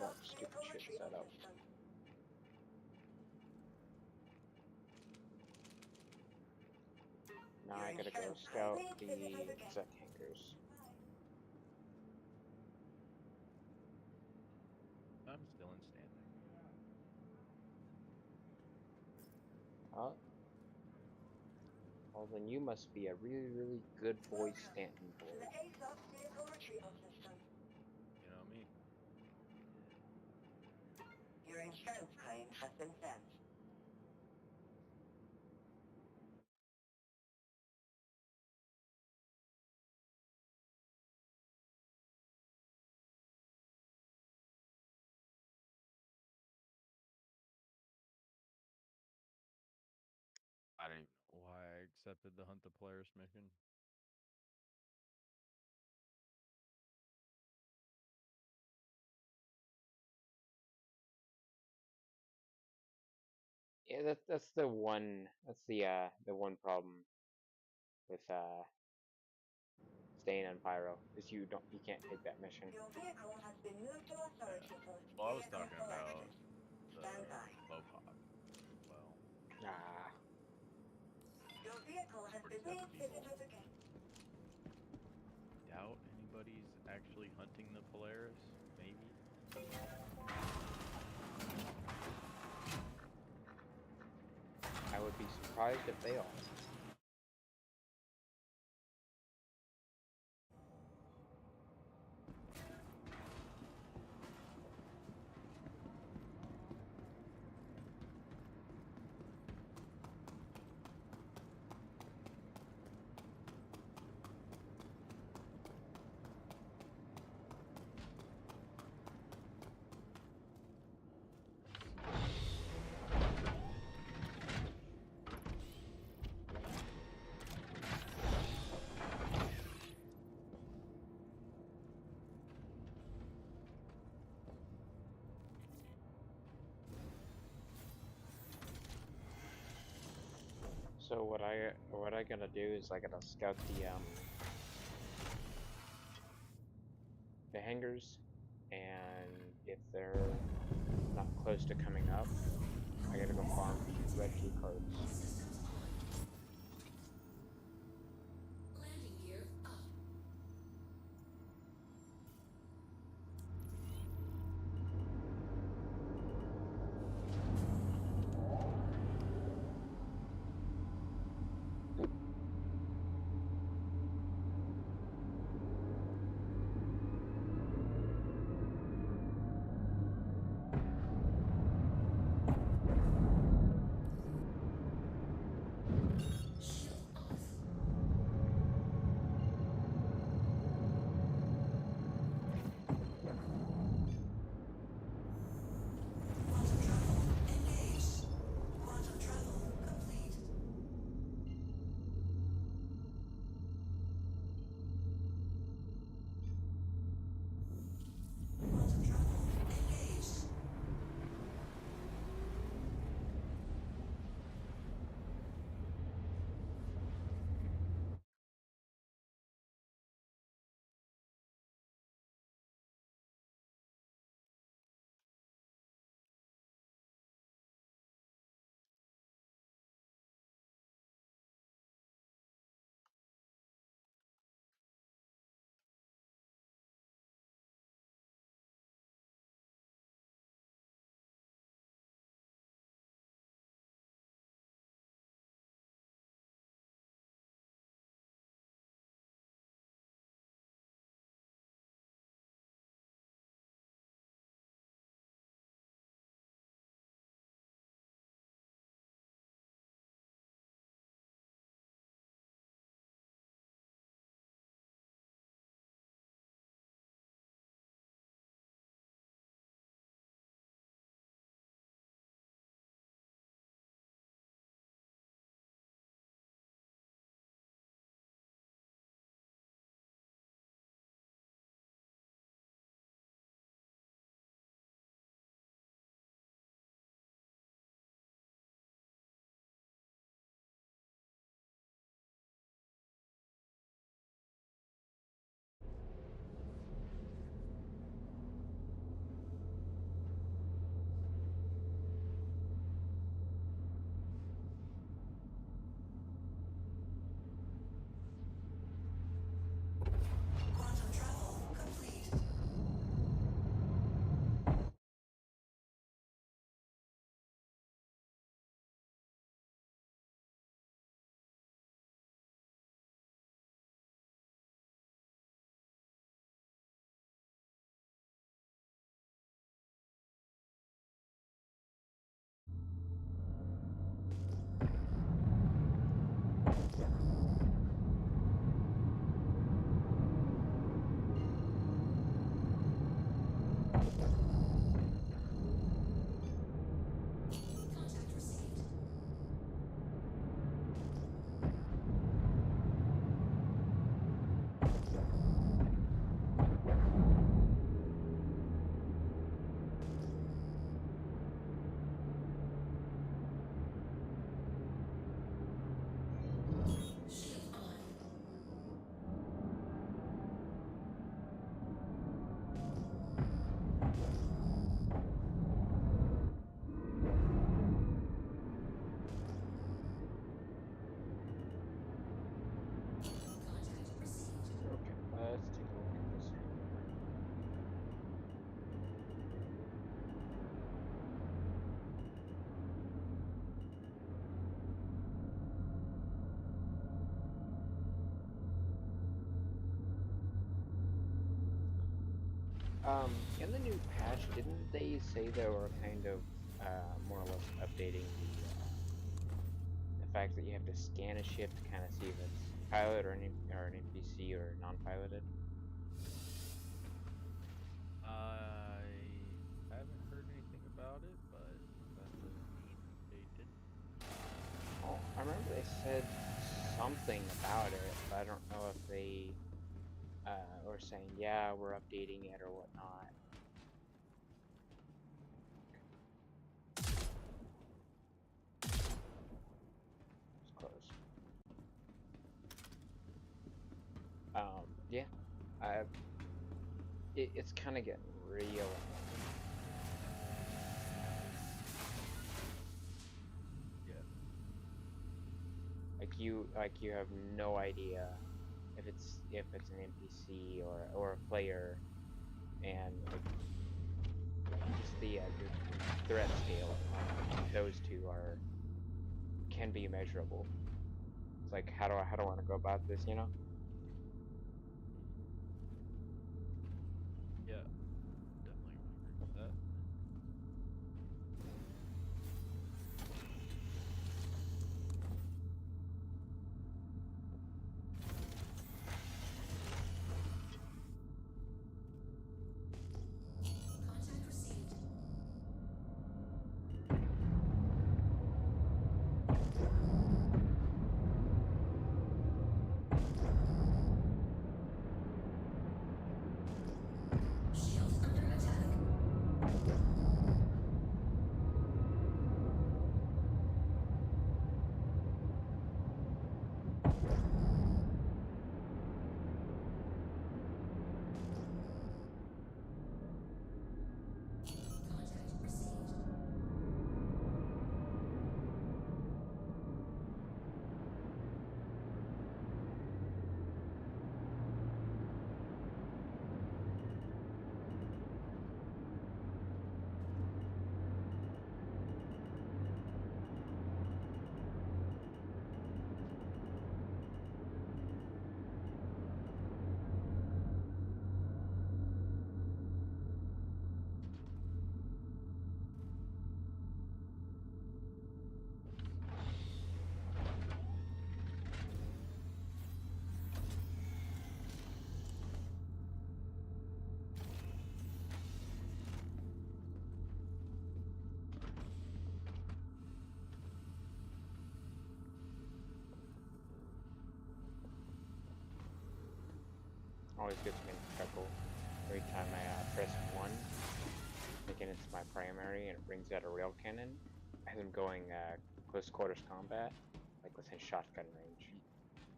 that stupid shit set up. Now I gotta go scout the exec hangars. I'm still in standing. Huh? Well, then you must be a really, really good boy, Stanton boy. You know me. Your insurance claim has been sent. I don't even know why I accepted the Hunt the Polaris mission. Yeah, that's the one. That's the one problem with staying on Pyro is you can't take that mission. Your vehicle has been moved to Yeah. authority post. Well, I was Vehicle talking collected. about the Stand by. Mopop as well. Ah, Your vehicle has been 47 people. refitted again. Doubt anybody's actually hunting the Polaris. Maybe. I would be surprised if they are. So what I gotta do is I gotta scout the hangars, and if they're not close to coming up, I gotta go farm red key cards. Landing gear up. In the new patch, didn't they say they were kind of, more or less updating the fact that you have to scan a ship to kind of see if it's pilot or an NPC or non-piloted? I haven't heard anything about it, but that doesn't mean they didn't. Oh, I remember they said something about it, but I don't know if they were saying, yeah, we're updating it or whatnot. It's close. Yeah, it's kind of getting real annoying. Yeah. Like you have no idea if it's an NPC or a player, and like just the threat scale on those two can be measurable. It's like how do I want to go about this, you know? Yeah. Definitely would agree with that. Contact received. Shields under attack. Contact received. Always gets me in trouble every time I press 1, thinking it's my primary, and it brings out a rail cannon as I'm going close quarters combat, like within shotgun range.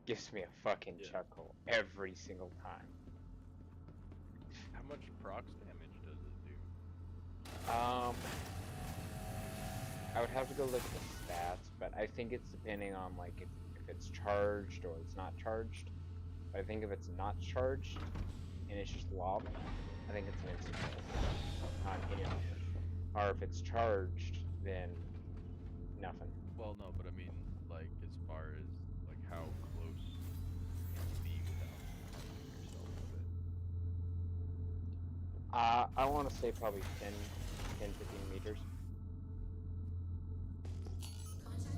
Gives me a fucking Yeah. chuckle every single time. How much procs damage does it do? I would have to go look at the stats, but I think it's depending on like if it's charged or it's not charged. But I think if it's not charged and it's just lob, I think it's an instant kill on any nerf. Or if it's charged, then nothing. Well, no, but I mean, like, as far as like how close can you be without harming yourself with it? I want to say probably 10, 15 meters.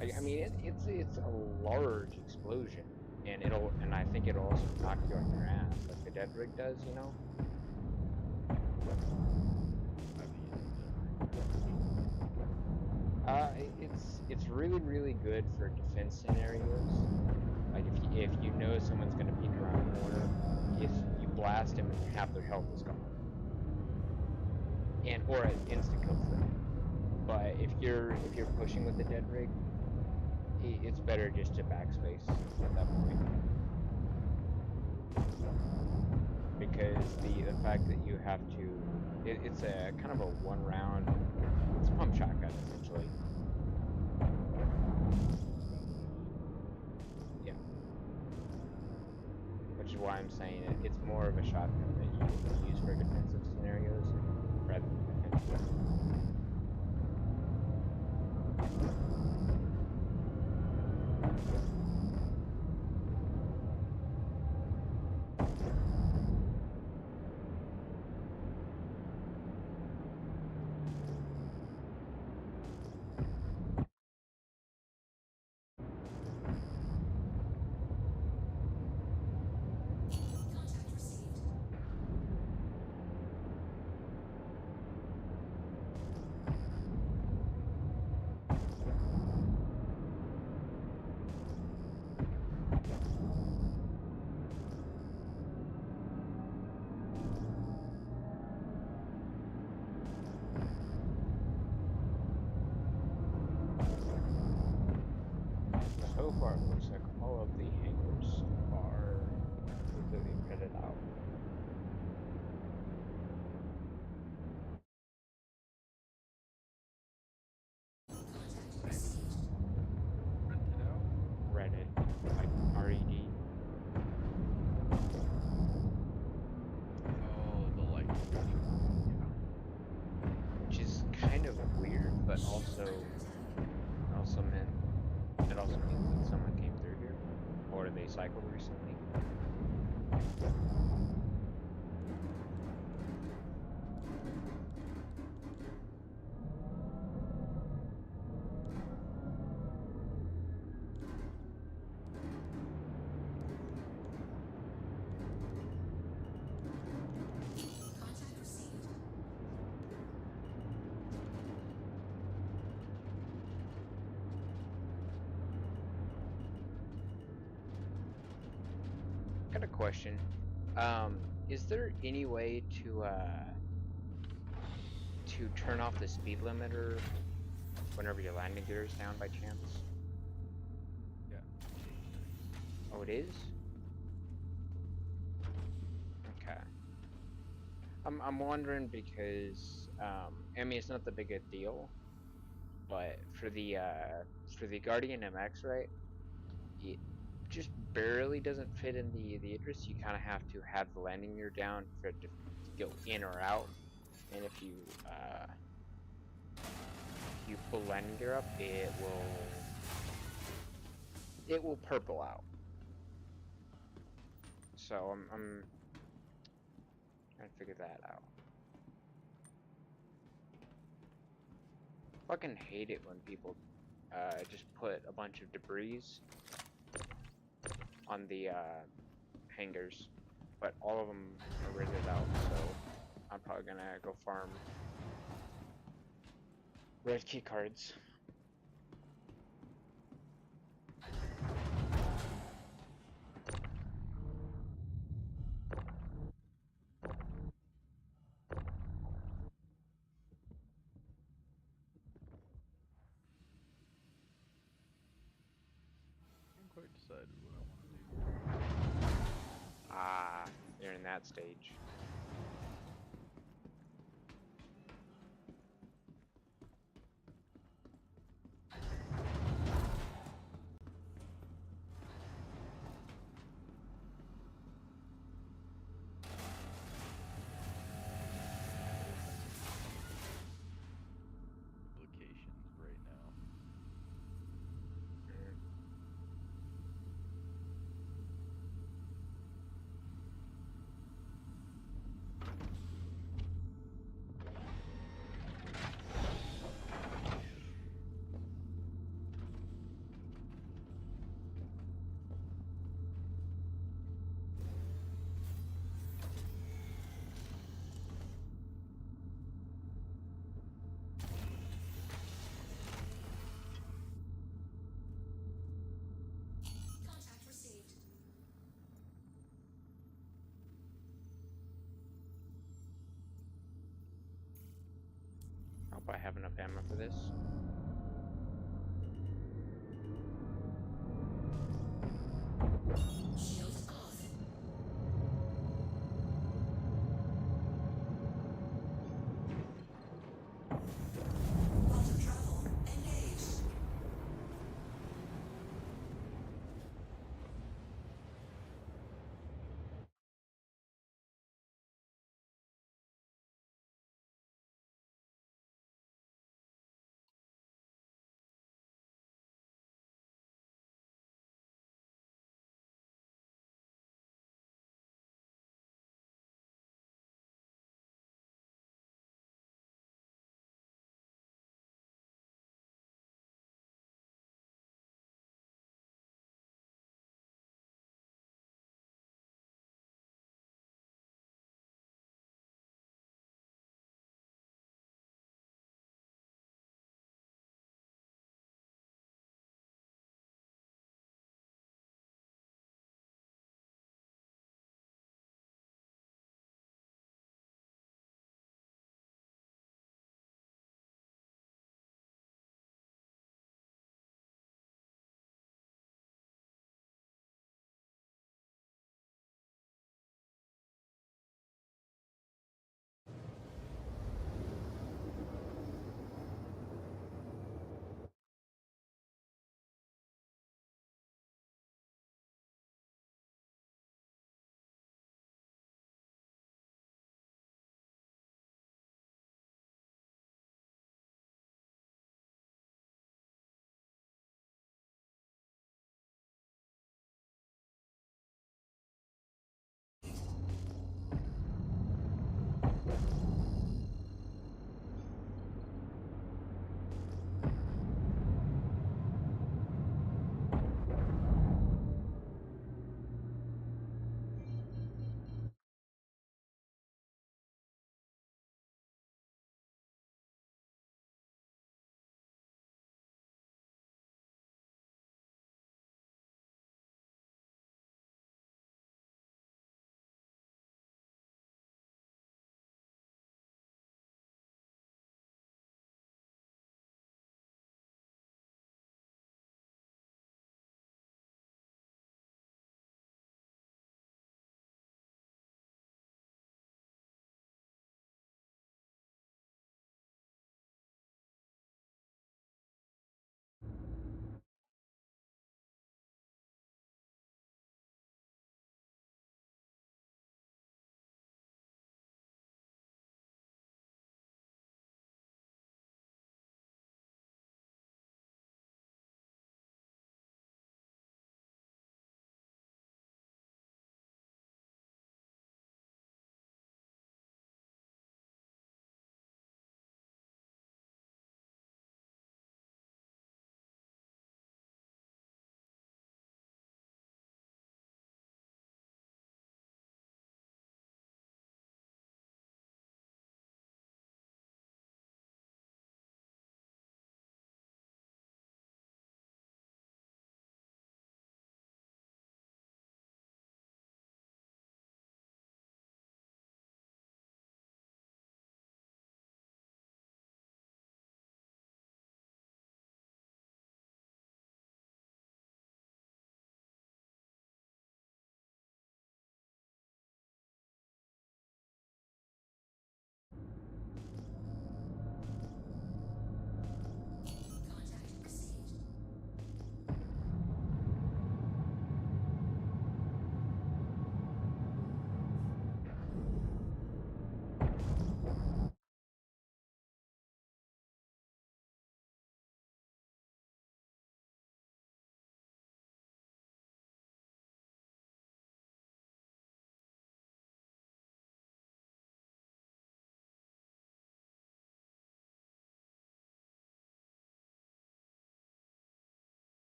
Contact I mean, it's a large explosion, and I think it'll also knock you on your ass, like the dead rig does, you know. It's really good for defense scenarios. Like if you know someone's gonna peek around the corner, if you blast him and half their health is gone, or it insta kills them. But if you're pushing with the dead rig, it's better just to backspace at that point, because the fact that you have to, it's a kind of a one round, it's a pump shotgun essentially. Yeah, which is why I'm saying it's more of a shotgun that you use for defensive scenarios rather than offensive. far, it looks like all of the hangars are completely pitted out. Contact received. Rented out. Rented, like RED. Oh, the light. Which is kind of weird, but also meant it also means that someone came through here, or they cycled recently. Contact received. Got a question. Is there any way to turn off the speed limiter whenever your landing gear is down by chance? Yeah. Oh, it is? Okay. I'm wondering because I mean it's not that big a deal, but for the Guardian MX, right? It just barely doesn't fit in the Idris. You kind of have to have the landing gear down for it to go in or out, and if you pull landing gear up, it will purple out. So I'm trying to figure that out. Fucking hate it when people just put a bunch of debris on the hangars, but all of them are rated out, so I'm probably gonna go farm red key cards. I haven't quite decided what I want to do. Ah, you're in that stage. Locations right now. Mm. Contact received. Hope I have enough ammo for this.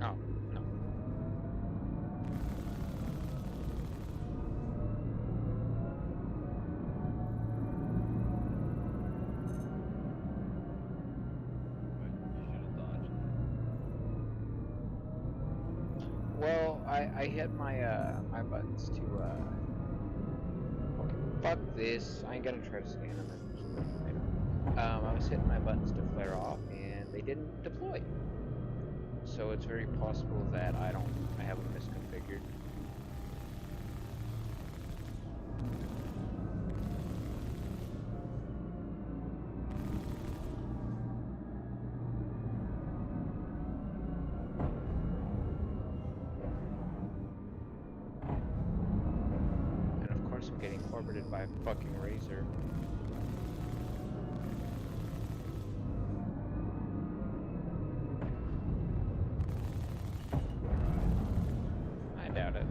Oh, no. But you should have dodged that. Well, I hit my my buttons to okay, fuck this. I ain't gonna try to scan them. I was hitting my buttons to flare off, and they didn't deploy. So it's very possible that I have them misconfigured. And of course I'm getting orbited by a fucking Razor. I doubt it.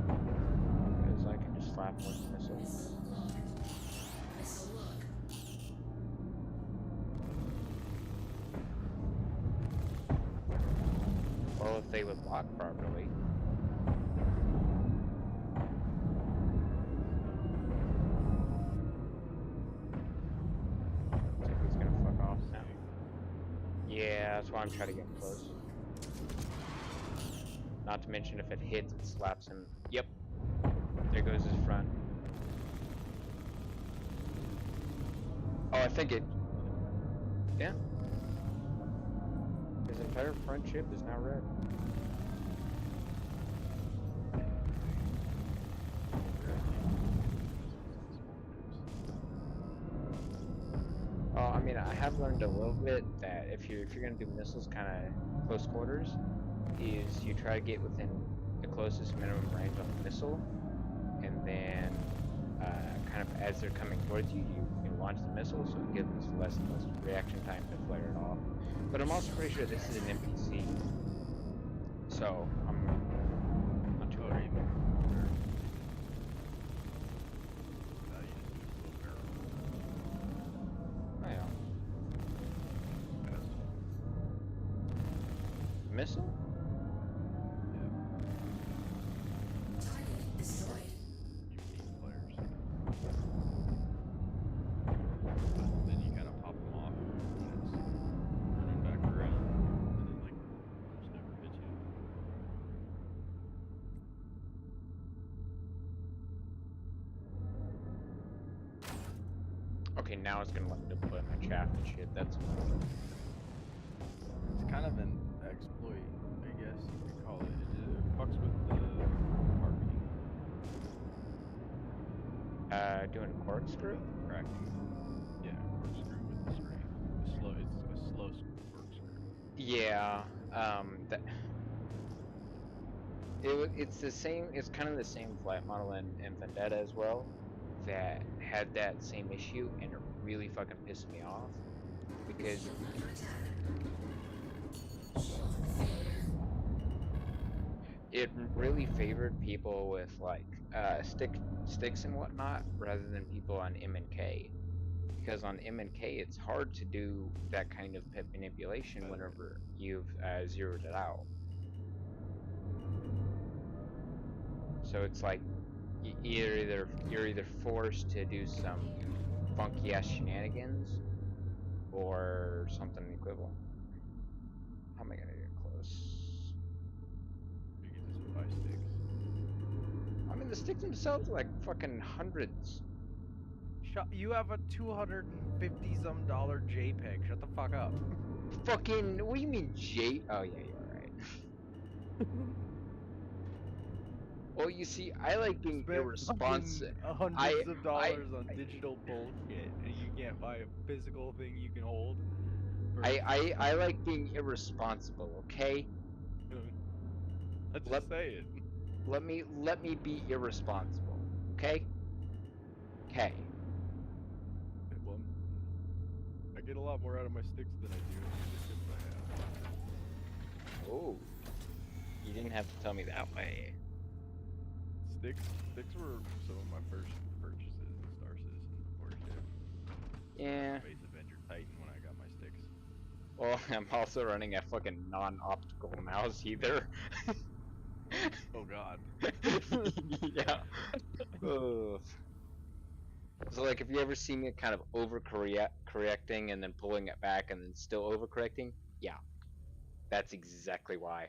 Because I can just slap one missile. Missile locked. Missile lock. Well, if they would lock properly. Looks like he's gonna fuck off now. Yeah, that's why I'm trying to get close. Not to mention if it hits, it slaps him. Yep. There goes his front. Oh, I think it. Yeah. His entire front ship is now red. I mean, I have learned a little bit that if you're gonna do missiles kind of close quarters, is you try to get within the closest minimum range on the missile, and then kind of as they're coming towards you, you launch the missile, so it gives less and less reaction time to flare it off. But I'm also pretty sure this is an NPC, so I'm not too Or worried. even or, you just do a slow barrel. I know. Fast. Missile? Yeah. Target destroyed. You need flares. But then you kind of pop them off when it's running back around, and then like almost never hits you. Okay, now it's gonna let me deploy my chaff and shit. That's It's kind of an exploit, I guess you could call it. It fucks with the parking, doing a corkscrew. cracking. Yeah, corkscrew with the string. It's a slow corkscrew. Yeah, that it's the same. It's kind of the same flight model in Vendetta as well, that had that same issue, and it really fucking pissed me off because Shield under attack. Shield failure. it really favored people with like sticks and whatnot rather than people on M and K. Because on M and K, it's hard to do that kind of pip manipulation whenever you've zeroed it out. So it's like you're either forced to do some funky ass shenanigans or something equivalent. How am I gonna get close? You can just buy sticks. I mean, the sticks themselves are like fucking hundreds. You have a $250-some JPEG. Shut the fuck up. Fucking, what do you mean, J? Oh yeah, you're right. Well, you see, I like being Spent irresponsible. fucking hundreds of dollars on I- digital bullshit, and you can't buy a physical thing you can hold. for- I like being irresponsible. Okay, I'm Let- just saying. let me be irresponsible. Okay. Okay. Well, I get a lot more out of my sticks than I do out of the chips I have. Oh, you didn't have to tell me that way. Sticks were some of my first purchases in Star Citizen before shit. Yeah. Space Avenger Titan when I got my sticks. Well, I'm also running a fucking non-optical mouse either. Oh god. Yeah. Ugh. So like, if you ever see me kind of correcting and then pulling it back and then still overcorrecting, yeah, that's exactly why.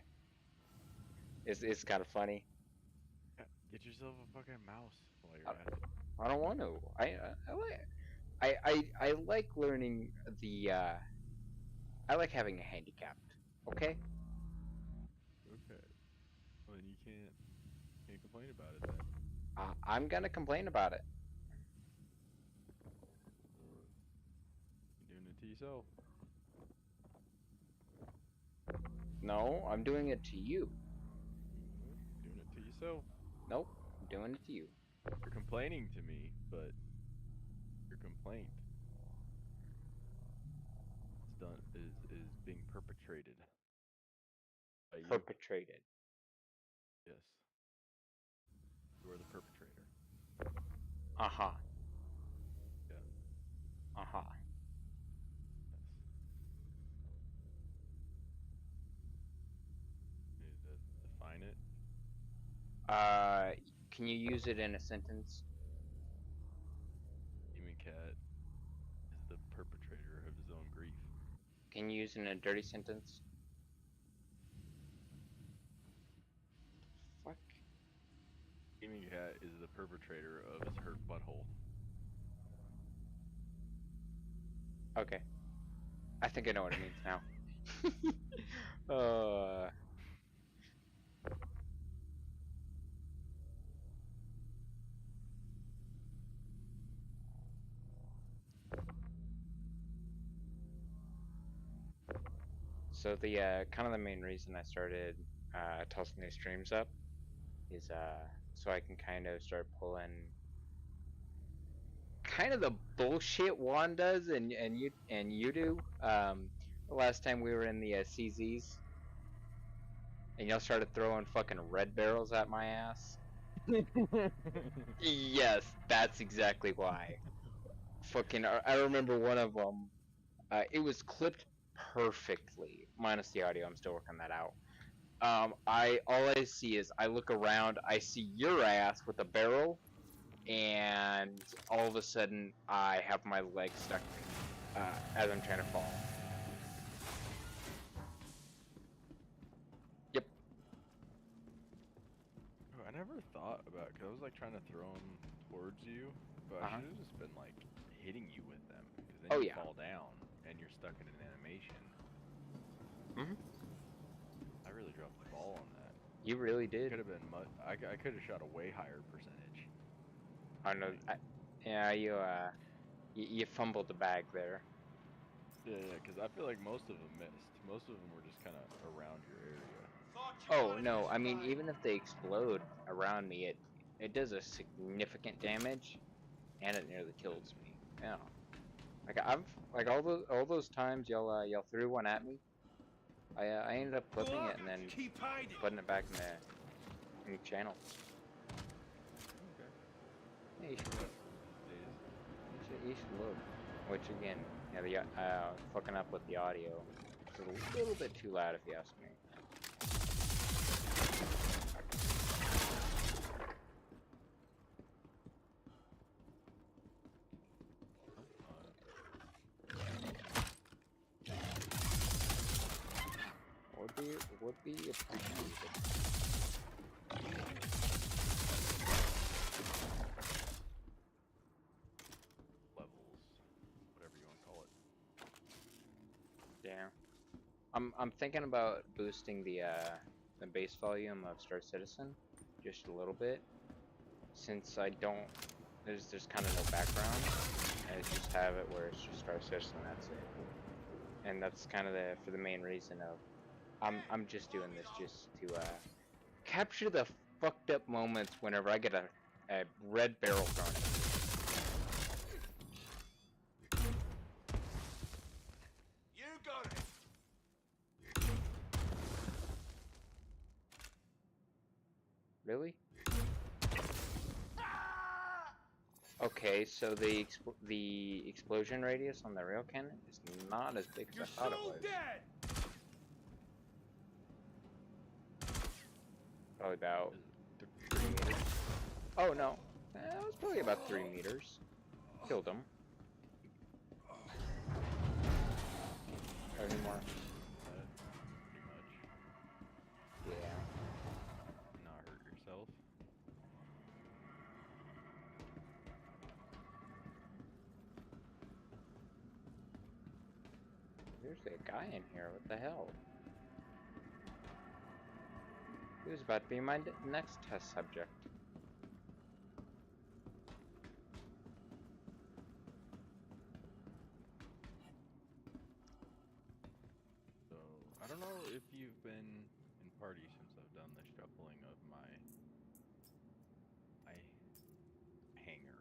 It's kind of funny. Get yourself a fucking mouse while you're Uh, at it. I don't want to. I like learning the. I like having a handicap. Okay. Okay. Well, then you can't complain about it then. I'm gonna complain about it. You're doing it to yourself. No, I'm doing it to you. Doing it to yourself. Nope, I'm doing it to you. You're complaining to me, but your complaint is being perpetrated by you. Perpetrated. Yes. You are the perpetrator. Uh huh. Yeah. Uh huh. Yes. You need to define it. Can you use it in a sentence? Demon Cat is the perpetrator of his own grief. Can you use it in a dirty sentence? Fuck. Demon Cat is the perpetrator of his hurt butthole. Okay. I think I know what it means now. So the kind of the main reason I started tossing these streams up is so I can kind of start pulling kind of the bullshit Juan does and you do. The last time we were in the CZs, and y'all started throwing fucking red barrels at my ass. Yes, that's exactly why. Fucking, I remember one of them. It was clipped perfectly, minus the audio. I'm still working that out. All I see is I look around, I see your ass with a barrel, and all of a sudden I have my leg stuck as I'm trying to fall. Yep. Oh, I never thought about, cause I was like trying to throw them towards you, but I Uh-huh. should have just been like hitting you with them, because then Oh, you yeah. fall down and you're stuck in an animation. Mhm. I really dropped the ball on that. You really Could did. have been I could have shot a way higher percentage. I know. Yeah, you fumbled the bag there. Yeah, because I feel like most of them missed. Most of them were just kind of around your area. Oh no, I mean even if they explode around me, it does a significant damage, and it nearly kills me. Yeah. Like I've like all those times y'all threw one at me, I ended up clipping it and then putting it back in the channel. Okay. Yeah, you should look. Days. You should look. Which again, yeah, the fucking up with the audio. It's a little bit too loud if you ask me. Would be appreciated. Levels, whatever you want to call it. Yeah. I'm thinking about boosting the base volume of Star Citizen just a little bit, since I don't there's kind of no background. I just have it where it's just Star Citizen, that's it. And that's kind of for the main reason of I'm just doing this just to capture the fucked up moments whenever I get a red barrel thrown at me. You got it. Really? Okay, so the explosion radius on the rail cannon is not as big as I thought it was. Probably about Is 3 meters. Oh no, it was probably about 3 meters. Killed him. Any more? that pretty much Yeah. not hurt yourself? There's a guy in here. What the hell? He was about to be my next test subject. So I don't know if you've been in party since I've done the shuffling of my hanger.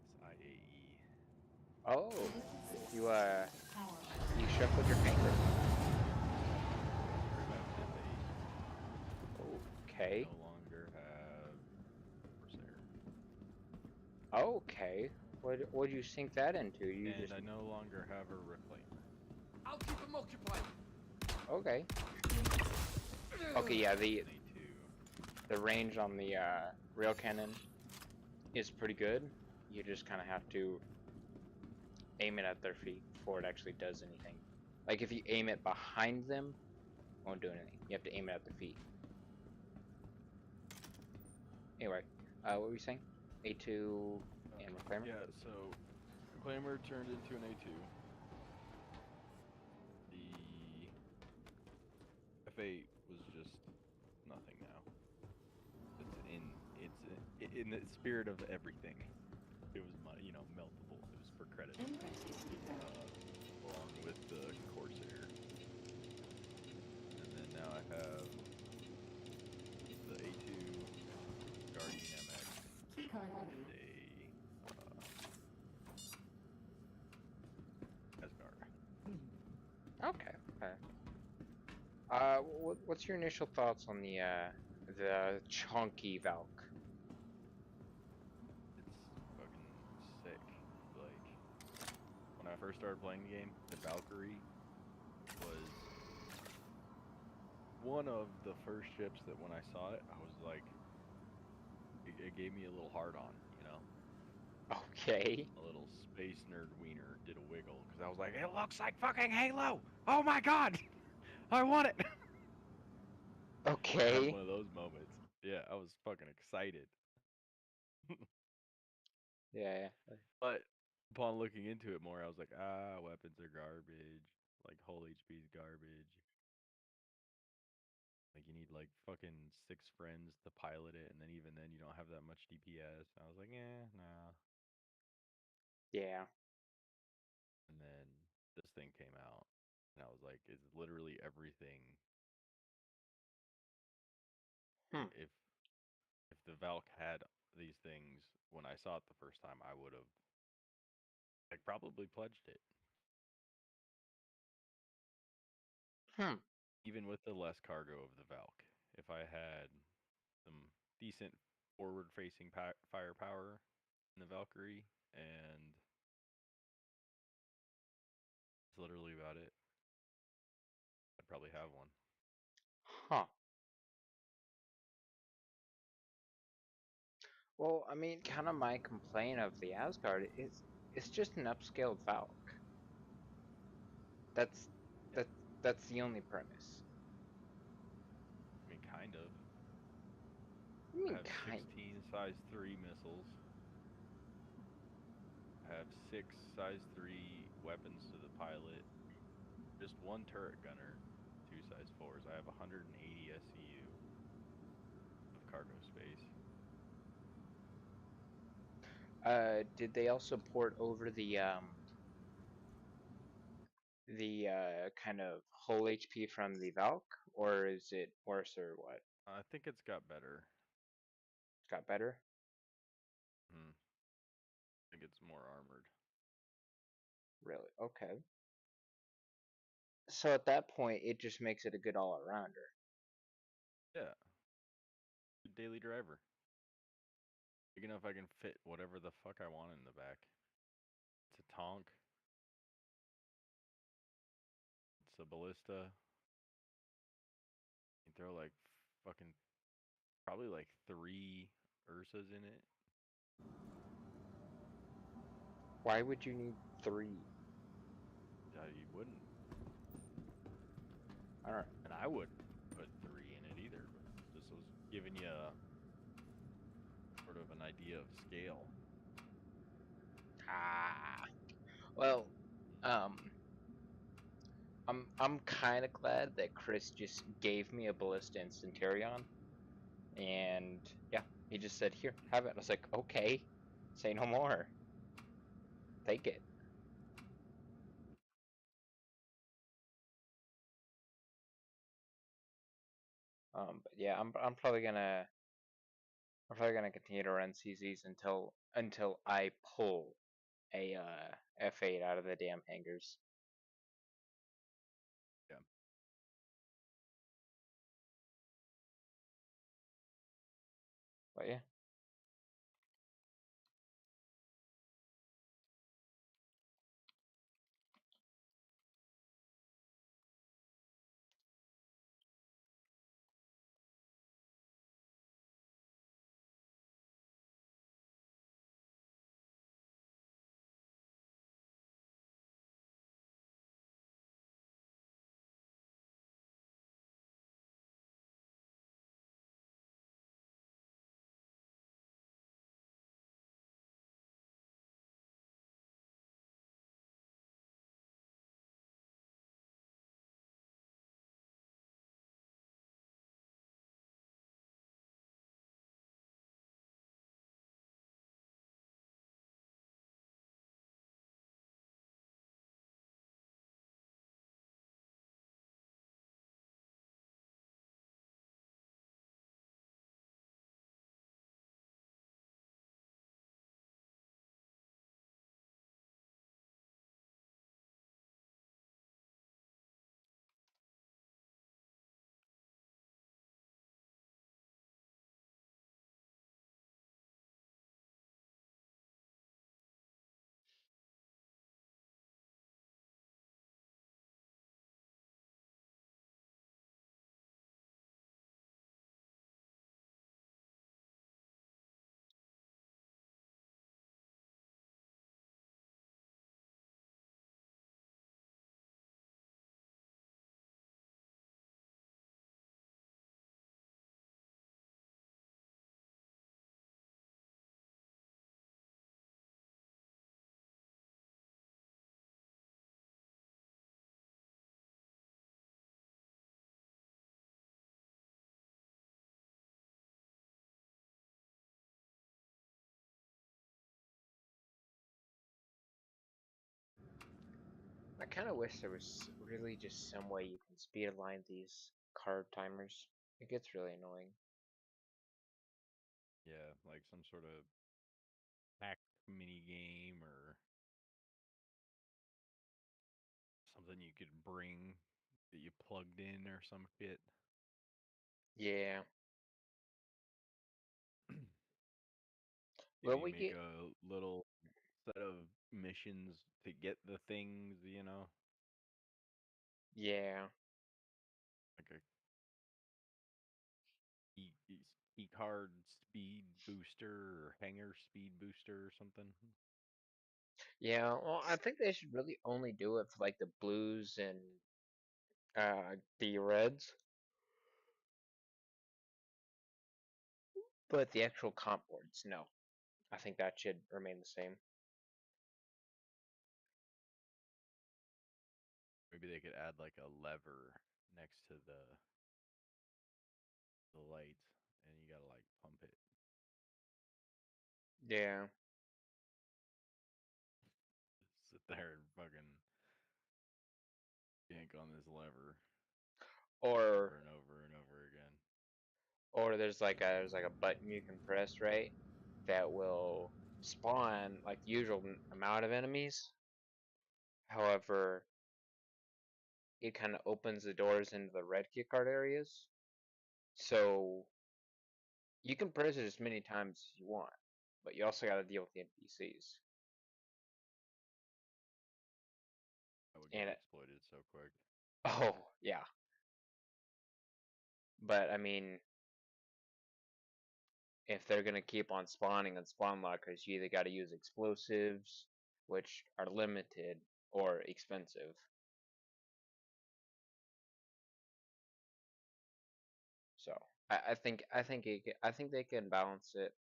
It's IAE. Oh, you shuffled your finger. Okay. No longer have Corsair. Okay. What do you sink that into? You And just I no longer have a reclaimer. I'll keep him occupied. okay. Okay, yeah, An A2. the range on the rail cannon is pretty good. You just kind of have to aim it at their feet before it actually does anything. Like if you aim it behind them, it won't do anything. You have to aim it at the feet. Anyway, what were you saying? A2 and reclaimer? Yeah, so reclaimer turned into an A2. The F8 was just nothing now. It's in the spirit of everything. It was meltable. It was for credit. Along with the Corsair. And then now I have the A2 Guardian MX and a Asgard. Okay. Okay. What's your initial thoughts on the chunky Valk? It's fucking sick. Like, when I first started playing the game, the Valkyrie was one of the first ships that when I saw it, I was like, it gave me a little hard on, you know? Okay. A little space nerd wiener did a wiggle, because I was like, it looks like fucking Halo! Oh my god! I want it! That was Okay. one of those moments. Yeah, I was fucking excited. Yeah. But upon looking into it more, I was like, weapons are garbage. Like, whole HP is garbage. Like, you need, like, fucking 6 friends to pilot it, and then even then, you don't have that much DPS. I was like, nah. Yeah. And then this thing came out, and I was like, it's literally everything. Hmm. If the Valk had these things when I saw it the first time, I would have, like, probably pledged it. Hmm. Even with the less cargo of the Valk, if I had some decent forward-facing firepower in the Valkyrie, and that's literally about it, I'd probably have one. Huh. Well, I mean, kind of my complaint of the Asgard is it's just an upscaled Valk. That's Yeah. that's the only premise. I mean, kind of. I mean, I have kind. 16 size 3 missiles. I have 6 size 3 weapons to the pilot. Just 1 turret gunner. 2 size 4s. I have 180 SCU of cargo space. Did they also port over the kind of whole HP from the Valk, or is it worse or what? I think it's got better. Got better? I think it's more armored. Really? Okay. So at that point, it just makes it a good all-arounder. Yeah. Good daily driver. Big enough I can fit whatever the fuck I want in the back. It's a tonk. It's a ballista. You can throw like fucking probably like 3 Ursas in it. Why would you need 3? You wouldn't, I don't. and I wouldn't put 3 in it either. But this was giving you sort of an idea of scale. Ah. Well, um, I'm kind of glad that Chris just gave me a ballista and Centurion, and yeah, he just said, "Here, have it." I was like, "Okay, say no more. Take it." But yeah, I'm probably gonna continue to run CZs until I pull a F8 out of the damn hangars. Yeah. But yeah. I kind of wish there was really just some way you can speed align these card timers. It gets really annoying. Yeah, like some sort of hack mini game or something you could bring that you plugged in or some shit. Yeah. Well, Maybe we make get. a little set of missions to get the things, Yeah. like a key card speed booster or hanger speed booster or something. Yeah. Well, I think they should really only do it for like the blues and the reds, but the actual comp boards, no. I think that should remain the same. Maybe they could add like a lever next to the light, and you gotta like pump it. Yeah. Sit there and fucking yank on this lever Or over and over and over again. there's like a button you can press, right? That will spawn like the usual amount of enemies. However, it kind of opens the doors into the red key card areas. So you can press it as many times as you want. but you also got to deal with the NPCs. I would And get it, exploited so quick. oh yeah, but I mean, if they're gonna keep on spawning and spawn lockers, you either got to use explosives, which are limited or expensive. So I think they can balance it,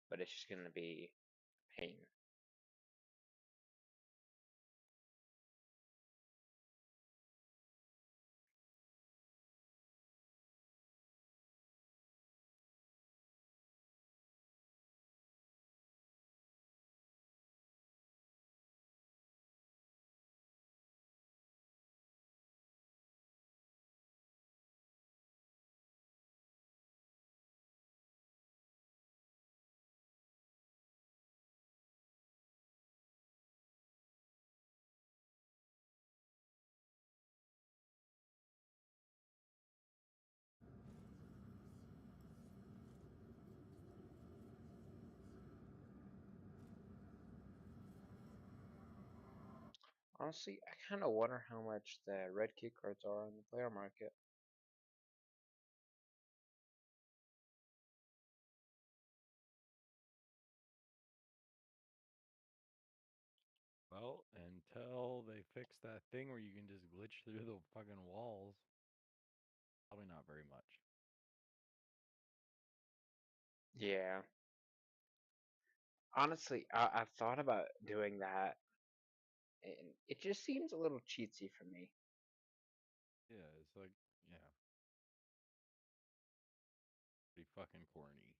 but it's just gonna be pain. Honestly, I kind of wonder how much the red key cards are on the player market. Well, until they fix that thing where you can just glitch through the fucking walls, probably not very much. Yeah. Honestly, I've thought about doing that, and it just seems a little cheatsy for me. Yeah, it's like, yeah, pretty fucking corny.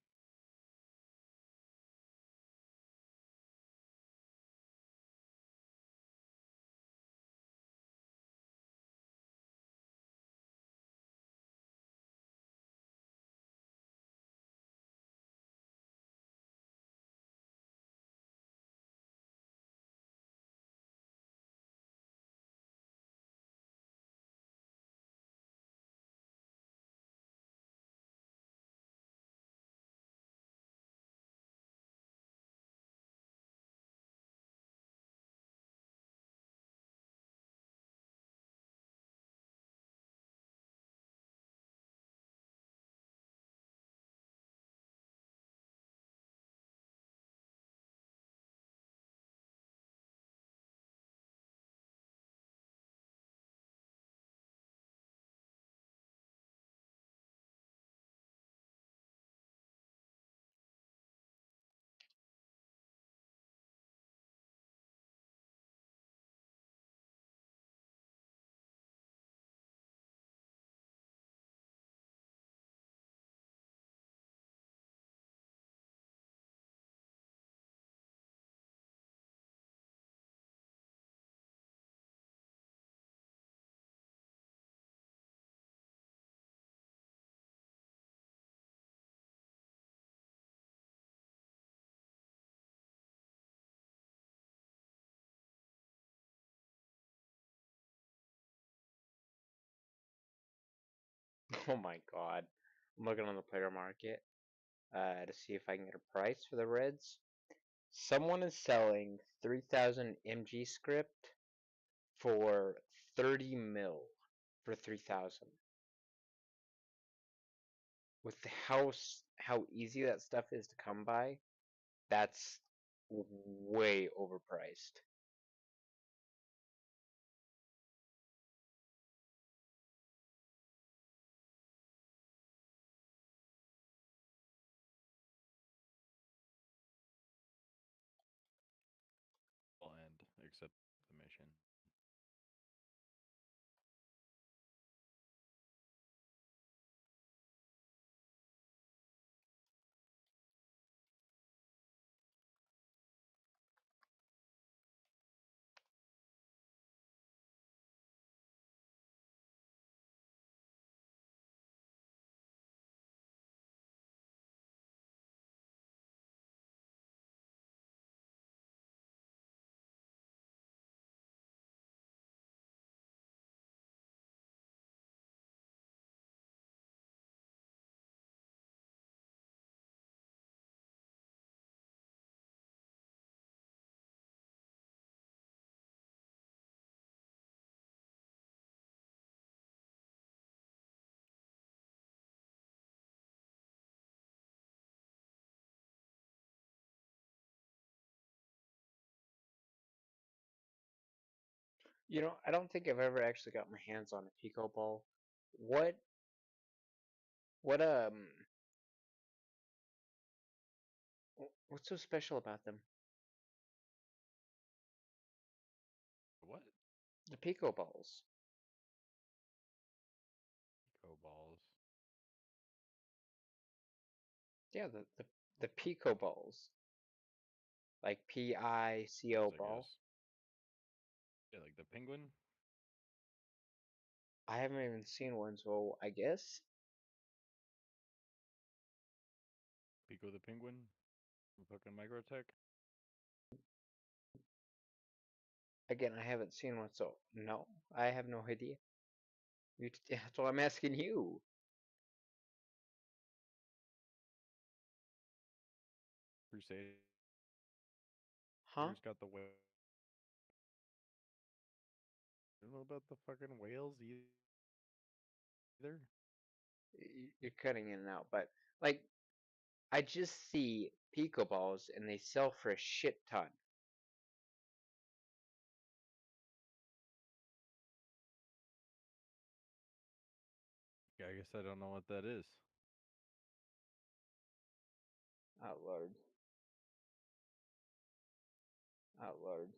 Oh my god. I'm looking on the player market to see if I can get a price for the Reds. Someone is selling 3000 MG script for 30 mil for 3000. With how easy that stuff is to come by, that's way overpriced. Will end, except the mission. You know, I don't think I've ever actually got my hands on a Pico Ball. What what what's so special about them? What? The Pico Balls. Eco balls. Yeah, the Pico Balls. Like PICO I ball. guess. Yeah, like the penguin. I haven't even seen one, so I guess. Pico the penguin. From fucking Microtech. Again, I haven't seen one, so no, I have no idea. That's what I'm asking you. Crusaders Huh? got the whale. I don't know about the fucking whales either. You're cutting in and out, but like, I just see Pico Balls and they sell for a shit ton. Yeah, I guess I don't know what that is. Oh Lord. Oh Lord.